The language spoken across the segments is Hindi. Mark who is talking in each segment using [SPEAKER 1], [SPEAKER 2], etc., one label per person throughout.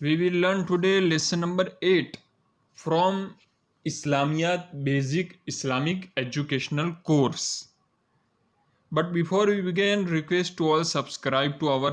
[SPEAKER 1] We will learn today lesson number 8 from Islamiyat Basic Islamic Educational Course. But before we begin, request to all subscribe to our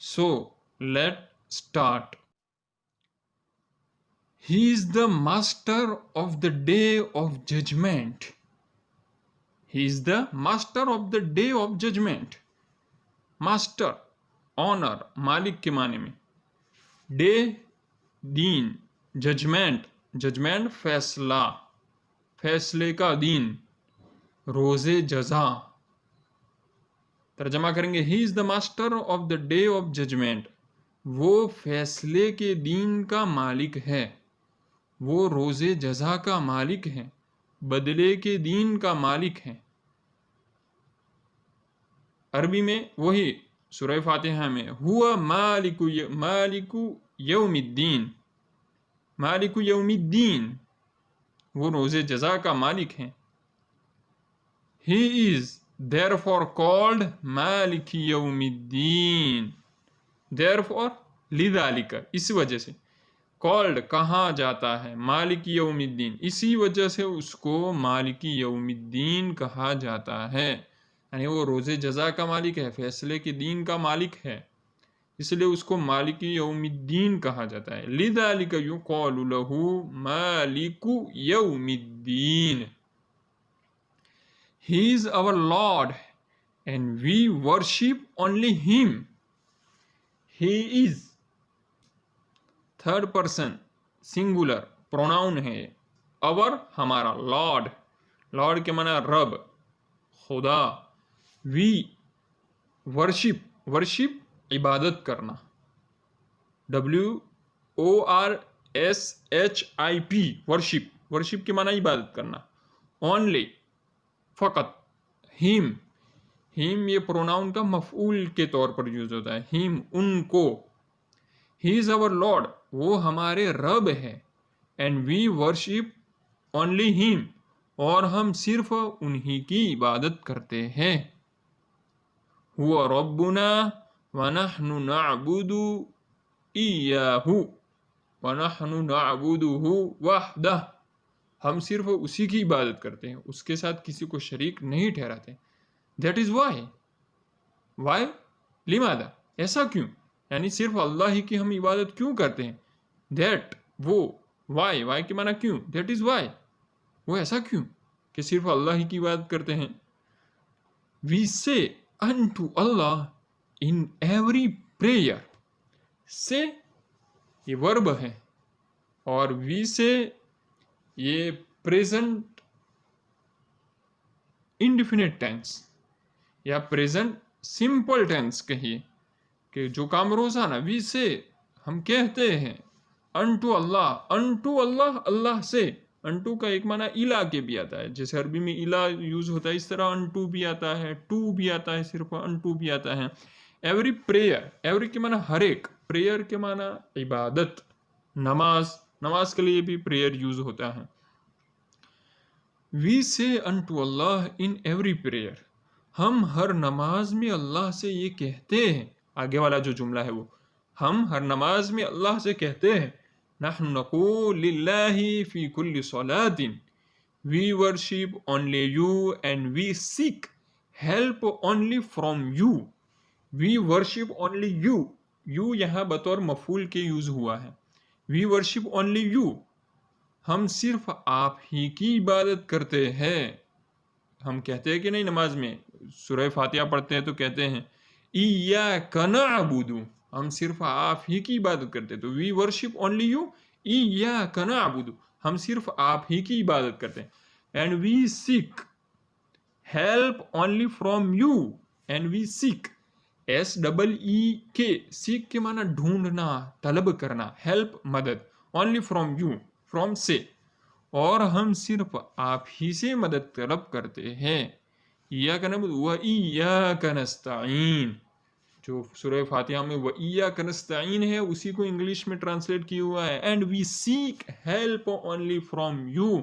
[SPEAKER 1] So let's start. He is the master of the day of judgment. He is the master of the day of judgment. Master, honor, मालिक के माने में. Day, दीन. Judgment, judgment फैसला, फैसले का दिन. रोज़े जज़ा. तर्जमा करेंगे He is the master of the day of judgment. वो फैसले के दिन का मालिक है. वो रोज़े जज़ा का मालिक है, बदले के दीन का मालिक है. अरबी में वही सूरह फातिहा में हुआ मालिकु यौमिद्दीन, मालिकु यौमिद्दीन, वो रोज़े जज़ा का मालिक है. He is therefore called मालिक यौमिद्दीन. Therefore लिदालिका, इस वजह से कॉल्ड कहा जाता है मालिक यौमिद्दीन, इसी वजह से उसको मालिक यौमिद्दीन कहा जाता है. यानी वो रोज़े जज़ा का मालिक है, फैसले के दीन का मालिक है, इसलिए उसको मालिक यौमिद्दीन कहा जाता है. लिदालिक युक़ालु लहू मालिकु यौमिद्दीन. He is our Lord and we worship only him. He is third person singular pronoun है. अवर हमारा, लॉर्ड, लॉर्ड के माना रब, खुदा. वी वर्शिप, वर्शिप इबादत करना. WORSHIP वर्शिप, वर्शिप के माना इबादत करना. ओनली फ़कत. हिम, हिम ये प्रोनाउन का मफऊल के तौर पर यूज होता है. हिम उनको. He is our Lord, वो हमारे रब है. And we worship only him, और हम सिर्फ उन्हीं की इबादत करते हैं. हुआ रब्बुना व नहनु नअबुदु इय्याहु व नहनु नअबुदुहु वहदह. हम सिर्फ उसी की इबादत करते हैं, उसके साथ किसी को शरीक नहीं ठहराते. That is why. वाई लिमादा, ऐसा क्यों, यानी सिर्फ अल्लाह ही की हम इबादत क्यों करते हैं. दैट वो, वाई, वाई के माना क्यों. दैट इज़ वाई, वो ऐसा क्यों कि सिर्फ अल्लाह ही की इबादत करते हैं. वी से unto Allah in every prayer. से ये वर्ब है और वी से ये प्रेजेंट इंडिफिनिट टेंस या प्रेजेंट सिंपल टेंस कहिए, कि जो काम रोज़ाना वी से हम कहते हैं. अनटू अल्लाह, अनटू अल्लाह, अल्लाह से. अनटू का एक माना इला के भी आता है, जैसे अरबी में इला यूज़ होता है, इस तरह अनटू भी आता है, टू भी आता है, सिर्फ अनटू भी आता है. एवरी प्रेयर, एवरी के माना हर एक, प्रेयर के माना इबादत. नमाज, नमाज के लिए भी प्रेयर यूज़ होता है. वी से unto Allah in every prayer, हम हर नमाज में अल्लाह से ये कहते हैं. आगे वाला जो जुमला है वो, हम हर नमाज में अल्लाह से कहते हैं. नहनु नक़ूलु लिल्लाहि फ़ी कुल्ली सलातिन, we worship only you and we seek help only from you. We worship only you, you यहाँ बतौर मफूल के यूज़ हुआ है. वी वर्शिप ओनली यू, हम सिर्फ आप ही की इबादत करते हैं. हम कहते हैं कि नहीं, नमाज में सूरह फातिहा पढ़ते हैं तो कहते हैं इय्याका नअबुदु, हम सिर्फ आप ही की इबादत करते हैं. तो वी वर्शिप ओनली यू, इय्याका नअबुदु, हम सिर्फ आप ही की इबादत करते हैं. And we seek help only from you, and we seek SEEK, seek के माना ढूंढना, तलब करना, हेल्प मदद, ओनली फ्रॉम यू, फ्रॉम से, और हम सिर्फ आप ही से मदद तलब करते हैं. इय्याका नअबुदु व इय्याका नस्तईन, जो सूरह फातिहा में व इय्याका नस्तईन है, उसी को इंग्लिश में ट्रांसलेट किया हुआ है. And we seek help only from you,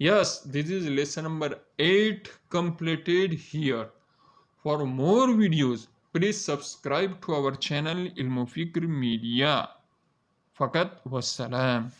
[SPEAKER 1] Yes, this is lesson number 8 completed here. For more videos, please subscribe to our channel Ilmu Fikr Media. Fakat wassalam.